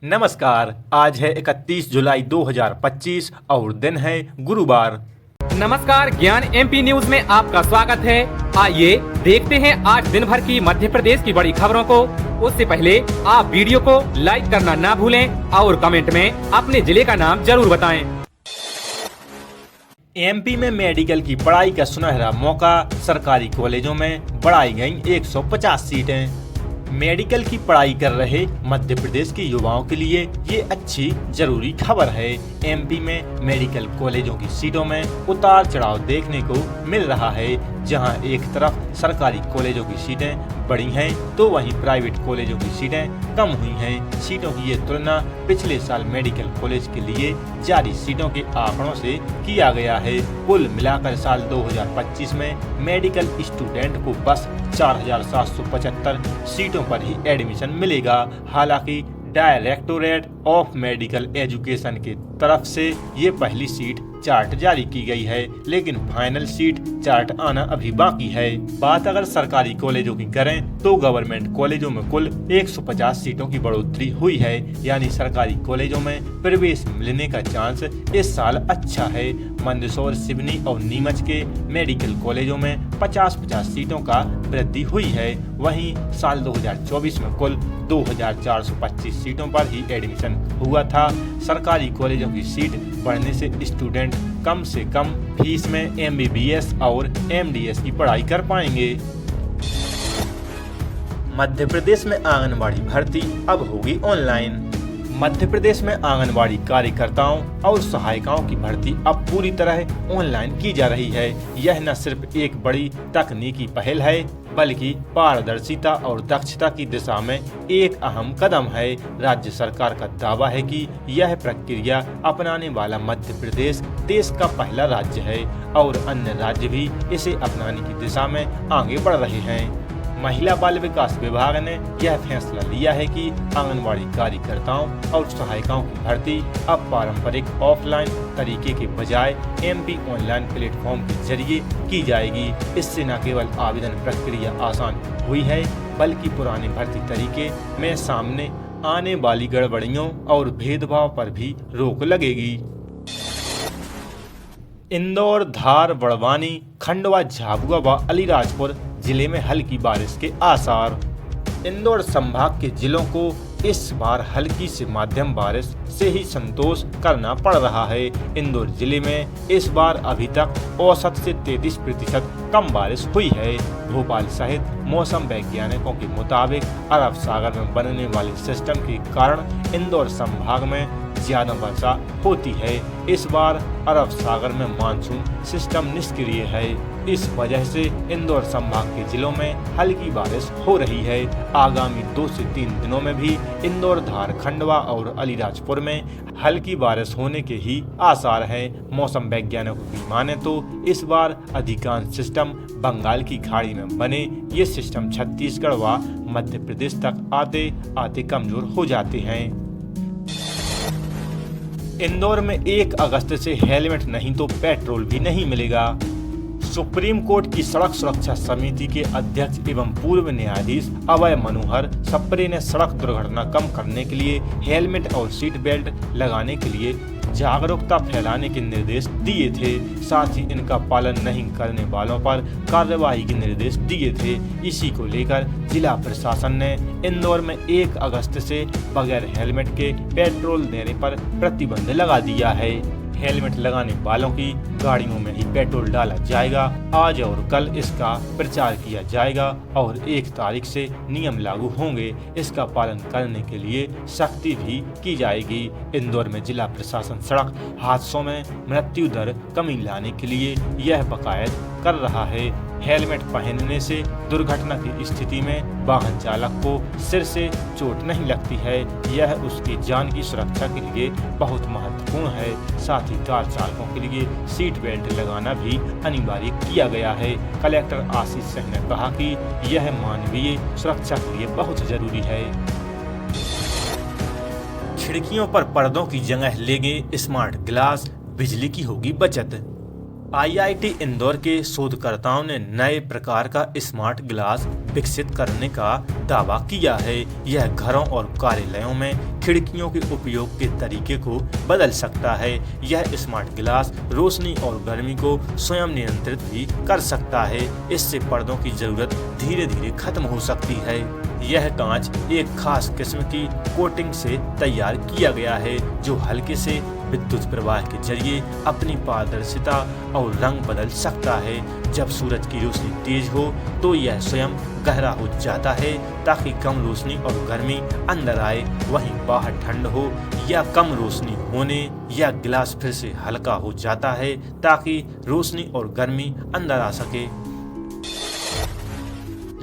नमस्कार। आज है 31 जुलाई 2025 और दिन है गुरुवार। नमस्कार, ज्ञान एमपी न्यूज में आपका स्वागत है। आइए देखते हैं आज दिन भर की मध्य प्रदेश की बड़ी खबरों को। उससे पहले आप वीडियो को लाइक करना ना भूलें और कमेंट में अपने जिले का नाम जरूर बताएं। एमपी में मेडिकल की पढ़ाई का सुनहरा मौका, सरकारी कॉलेजों में बढ़ाई गई 150 सीटें। मेडिकल की पढ़ाई कर रहे मध्य प्रदेश के युवाओं के लिए ये अच्छी जरूरी खबर है। एमपी में मेडिकल कॉलेजों की सीटों में उतार चढ़ाव देखने को मिल रहा है। जहां एक तरफ सरकारी कॉलेजों की सीटें बढ़ी हैं, तो वहीं प्राइवेट कॉलेजों की सीटें कम हुई हैं। सीटों की ये तुलना पिछले साल मेडिकल कॉलेज के लिए जारी सीटों के आंकड़ों से किया गया है। कुल मिलाकर साल 2025 में मेडिकल स्टूडेंट को बस 4,775 सीटों पर ही एडमिशन मिलेगा। हालांकि डायरेक्टोरेट ऑफ मेडिकल एजुकेशन की तरफ से ये पहली सीट चार्ट जारी की गई है, लेकिन फाइनल सीट चार्ट आना अभी बाकी है। बात अगर सरकारी कॉलेजों की करें तो गवर्नमेंट कॉलेजों में कुल 150 सीटों की बढ़ोतरी हुई है, यानी सरकारी कॉलेजों में प्रवेश मिलने का चांस इस साल अच्छा है। मंदसौर, सिवनी और नीमच के मेडिकल कॉलेजों में 50-50 सीटों का वृद्धि हुई है। वहीं साल 2024 में कुल 2,425 सीटों पर ही एडमिशन हुआ था। सरकारी कॉलेजों की सीट बढ़ने से स्टूडेंट कम से कम फीस में एमबीबीएस और एमडीएस की पढ़ाई कर पाएंगे। मध्य प्रदेश में आंगनबाड़ी भर्ती अब होगी ऑनलाइन। मध्य प्रदेश में आंगनबाड़ी कार्यकर्ताओं और सहायिकाओं की भर्ती अब पूरी तरह ऑनलाइन की जा रही है। यह न सिर्फ एक बड़ी तकनीकी पहल है, बल्कि पारदर्शिता और दक्षता की दिशा में एक अहम कदम है। राज्य सरकार का दावा है कि यह प्रक्रिया अपनाने वाला मध्य प्रदेश देश का पहला राज्य है और अन्य राज्य भी इसे अपनाने की दिशा में आगे बढ़ रहे हैं। महिला बाल विकास विभाग ने यह फैसला लिया है कि आंगनबाड़ी कार्यकर्ताओं और सहायिकाओं की भर्ती अब पारंपरिक ऑफलाइन तरीके के बजाय एमपी ऑनलाइन प्लेटफॉर्म के जरिए की जाएगी। इससे न केवल आवेदन प्रक्रिया आसान हुई है, बल्कि पुराने भर्ती तरीके में सामने आने वाली गड़बड़ियों और भेदभाव पर भी रोक लगेगी। इंदौर, धार, बड़वानी, खंडवा, झाबुआ व अलीराजपुर जिले में हल्की बारिश के आसार। इंदौर संभाग के जिलों को इस बार हल्की से मध्यम बारिश से ही संतोष करना पड़ रहा है। इंदौर जिले में इस बार अभी तक औसत से 33% कम बारिश हुई है। भोपाल सहित मौसम वैज्ञानिकों के मुताबिक अरब सागर में बनने वाले सिस्टम के कारण इंदौर संभाग में ज्यादा वर्षा होती है। इस बार अरब सागर में मानसून सिस्टम निष्क्रिय है। इस वजह से इंदौर संभाग के जिलों में हल्की बारिश हो रही है। आगामी 2 से 3 दिनों में भी इंदौर, धार, खंडवा और अलीराजपुर में हल्की बारिश होने के ही आसार हैं। मौसम वैज्ञानिकों की माने तो इस बार अधिकांश सिस्टम बंगाल की खाड़ी में बने ये सिस्टम छत्तीसगढ़ व मध्य प्रदेश तक आते आते कमजोर हो जाते हैं। इंदौर में 1 अगस्त से हेलमेट नहीं तो पेट्रोल भी नहीं मिलेगा। सुप्रीम कोर्ट की सड़क सुरक्षा समिति के अध्यक्ष एवं पूर्व न्यायाधीश अभय मनोहर सप्रे ने सड़क दुर्घटना कम करने के लिए हेलमेट और सीट बेल्ट लगाने के लिए जागरूकता फैलाने के निर्देश दिए थे। साथ ही इनका पालन नहीं करने वालों पर कार्रवाई के निर्देश दिए थे। इसी को लेकर जिला प्रशासन ने इंदौर में 1 अगस्त से बगैर हेलमेट के पेट्रोल देने पर प्रतिबंध लगा दिया है। हेलमेट लगाने वालों की गाड़ियों में ही पेट्रोल डाला जाएगा। आज और कल इसका प्रचार किया जाएगा और 1 तारीख से नियम लागू होंगे। इसका पालन करने के लिए सख्ती भी की जाएगी। इंदौर में जिला प्रशासन सड़क हादसों में मृत्यु दर कमी लाने के लिए यह बकायद कर रहा है। हेलमेट पहनने से दुर्घटना की स्थिति में वाहन चालक को सिर से चोट नहीं लगती है। यह उसकी जान की सुरक्षा के लिए बहुत महत्वपूर्ण है। साथ ही कार चालकों के लिए सीट बेल्ट लगाना भी अनिवार्य किया गया है। कलेक्टर आशीष सिंह ने कहा कि यह मानवीय सुरक्षा के लिए बहुत जरूरी है। खिड़कियों पर पर्दों की जगह लेंगे स्मार्ट ग्लास, बिजली की होगी बचत। IIT इंदौर के शोधकर्ताओं ने नए प्रकार का स्मार्ट ग्लास विकसित करने का दावा किया है। यह घरों और कार्यालयों में खिड़कियों के उपयोग के तरीके को बदल सकता है। यह स्मार्ट ग्लास रोशनी और गर्मी को स्वयं नियंत्रित भी कर सकता है। इससे पर्दों की जरूरत धीरे धीरे खत्म हो सकती है। यह कांच एक खास किस्म की कोटिंग से तैयार किया गया है जो हल्के से विद्युत प्रवाह के जरिए अपनी पारदर्शिता और रंग बदल सकता है। जब सूरज की रोशनी तेज हो तो यह स्वयं गहरा हो जाता है ताकि कम रोशनी और गर्मी अंदर आए। वहीं बाहर ठंड हो या कम रोशनी होने या ग्लास फिर से हल्का हो जाता है ताकि रोशनी और गर्मी अंदर आ सके।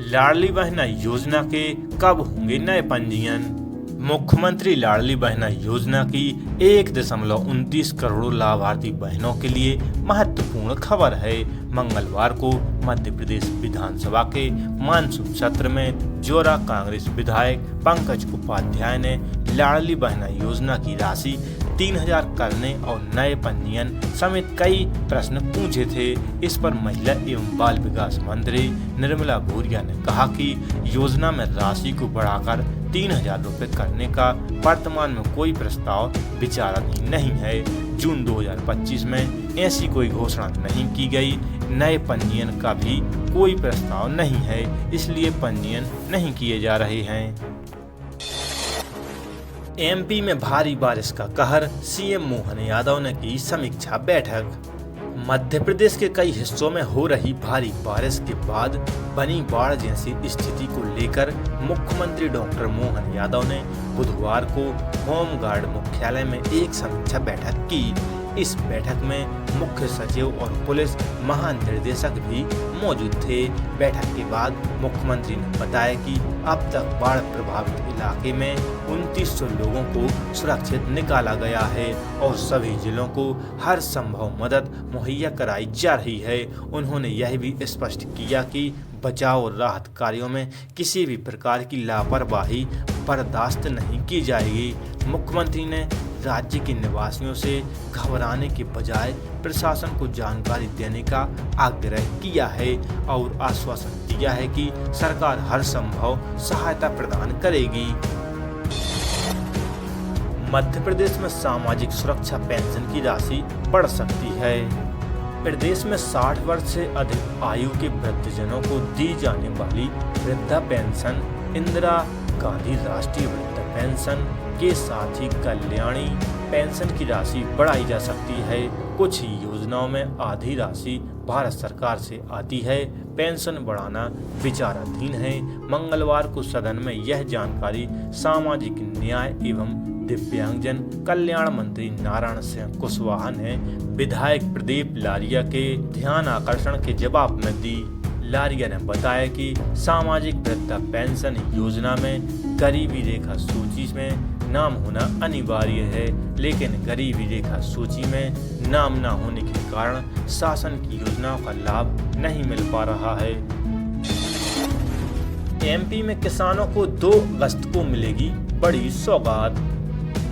लाडली बहना योजना के कब होंगे नए पंजीयन? मुख्यमंत्री लाडली बहना योजना की 1.29 करोड़ लाभार्थी बहनों के लिए महत्वपूर्ण खबर है। मंगलवार को मध्य प्रदेश विधानसभा के मानसून सत्र में जोरा कांग्रेस विधायक पंकज उपाध्याय ने लाडली बहना योजना की राशि 3000 करने और नए पंजीयन समेत कई प्रश्न पूछे थे। इस पर महिला एवं बाल विकास मंत्री निर्मला भूरिया ने कहा कि योजना में राशि को बढ़ाकर 3000 रुपए करने का वर्तमान में कोई प्रस्ताव विचाराधीन नहीं है। जून 2025 में ऐसी कोई घोषणा नहीं की गई। नए पंजीयन का भी कोई प्रस्ताव नहीं है, इसलिए पंजीयन नहीं किए जा रहे हैं। MP में भारी बारिश का कहर, CM मोहन यादव ने की समीक्षा बैठक। मध्य प्रदेश के कई हिस्सों में हो रही भारी बारिश के बाद बनी बाढ़ जैसी स्थिति को लेकर मुख्यमंत्री डॉक्टर मोहन यादव ने बुधवार को होमगार्ड मुख्यालय में एक समीक्षा बैठक की। इस बैठक में मुख्य सचिव और पुलिस महानिदेशक भी मौजूद थे। बैठक के बाद मुख्यमंत्री ने बताया कि अब तक बाढ़ प्रभावित इलाके में 2900 लोगों को सुरक्षित निकाला गया है और सभी जिलों को हर संभव मदद मुहैया कराई जा रही है। उन्होंने यह भी स्पष्ट किया कि बचाव और राहत कार्यों में किसी भी प्रकार की लापरवाही बर्दाश्त नहीं की जाएगी। मुख्यमंत्री ने राज्य के निवासियों से घबराने के बजाय प्रशासन को जानकारी देने का आग्रह किया है और आश्वासन दिया है कि सरकार हर संभव सहायता प्रदान करेगी। मध्य प्रदेश में सामाजिक सुरक्षा पेंशन की राशि बढ़ सकती है। प्रदेश में 60 वर्ष से अधिक आयु के वृद्धजनों को दी जाने वाली वृद्धा पेंशन, इंदिरा गांधी राष्ट्रीय वृद्धा पेंशन के साथ ही कल्याणी पेंशन की राशि बढ़ाई जा सकती है। कुछ ही योजनाओं में आधी राशि भारत सरकार से आती है। पेंशन बढ़ाना विचाराधीन है। मंगलवार को सदन में यह जानकारी सामाजिक न्याय एवं दिव्यांगजन कल्याण मंत्री नारायण सिंह कुशवाहा ने विधायक प्रदीप लारिया के ध्यान आकर्षण के जवाब में दी। लारिया ने बताया कि सामाजिक वृद्धा पेंशन योजना में गरीबी रेखा सूची में नाम होना अनिवार्य है, लेकिन गरीबी रेखा सूची में नाम न होने के कारण शासन की योजनाओं का लाभ नहीं मिल पा रहा है। MP में किसानों को 2 अगस्त को मिलेगी बड़ी सौगात।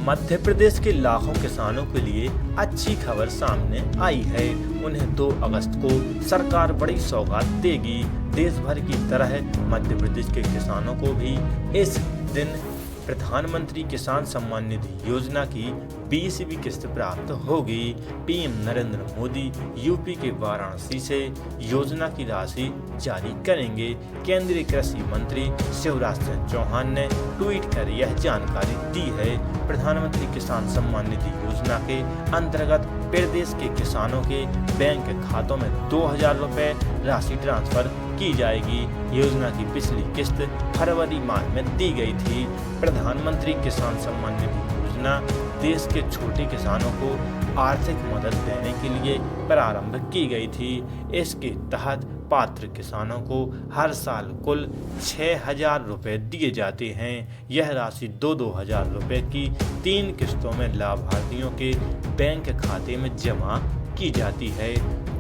मध्य प्रदेश के लाखों किसानों के लिए अच्छी खबर सामने आई है। उन्हें 2 अगस्त को सरकार बड़ी सौगात देगी। देश भर की तरह मध्य प्रदेश के किसानों को भी इस दिन प्रधानमंत्री किसान सम्मान निधि योजना की 20वीं किस्त प्राप्त होगी। PM नरेंद्र मोदी UP के वाराणसी से योजना की राशि जारी करेंगे। केंद्रीय कृषि मंत्री शिवराज सिंह चौहान ने ट्वीट कर यह जानकारी दी है। प्रधानमंत्री किसान सम्मान निधि योजना के अंतर्गत प्रदेश के किसानों के बैंक खातों में 2000 रुपए राशि ट्रांसफर की जाएगी। योजना की पिछली किस्त फरवरी माह में दी गई थी। प्रधानमंत्री किसान सम्मान निधि योजना देश के छोटे किसानों को आर्थिक मदद देने के लिए प्रारंभ की गई थी। इसके तहत पात्र किसानों को हर साल कुल 6000 रुपए दिए जाते हैं। यह राशि 2-2 हजार रुपए की 3 किस्तों में लाभार्थियों के बैंक खाते में जमा की जाती है।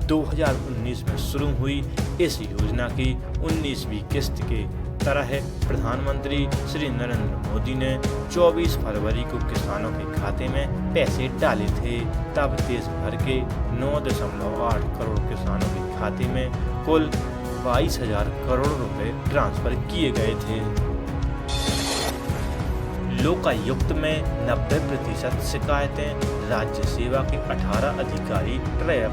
2019 में शुरू हुई इस योजना की 19वीं किस्त के तरह प्रधानमंत्री श्री नरेंद्र मोदी ने 24 फरवरी को किसानों के खाते में पैसे डाले थे, तब देश भर के 9.8 करोड़ किसानों के खाते में कुल 22,000 करोड़ रुपए ट्रांसफर किए गए थे। लोकायुक्त में 90% शिकायतें, राज्य सेवा के 18 अधिकारी ट्रैप।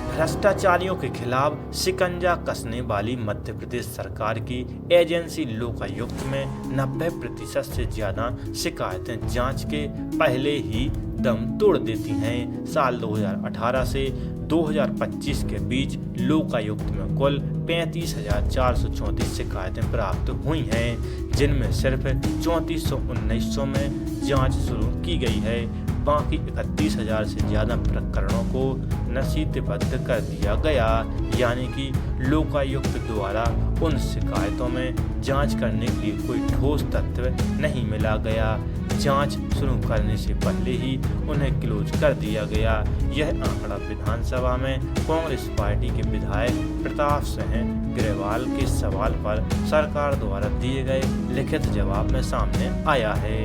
भ्रष्टाचारियों के खिलाफ शिकंजा कसने वाली मध्य प्रदेश सरकार की एजेंसी लोकायुक्त में 90% से ज्यादा शिकायतें जांच के पहले ही दम तोड़ देती हैं। साल 2018 से 2025 के बीच लोकायुक्त में कुल 35,434 शिकायतें प्राप्त हुई हैं, जिनमें सिर्फ 3419 में जांच शुरू की गई है। बाकी 31,000 से ज़्यादा प्रकरणों को नसीबबद्ध कर दिया गया, यानी कि लोकायुक्त द्वारा उन शिकायतों में जांच करने के लिए कोई ठोस तथ्य नहीं मिला गया। जांच शुरू करने से पहले ही उन्हें क्लोज कर दिया गया। यह आंकड़ा विधानसभा में कांग्रेस पार्टी के विधायक प्रताप सिंह ग्रेवाल के सवाल पर सरकार द्वारा दिए गए लिखित जवाब में सामने आया है।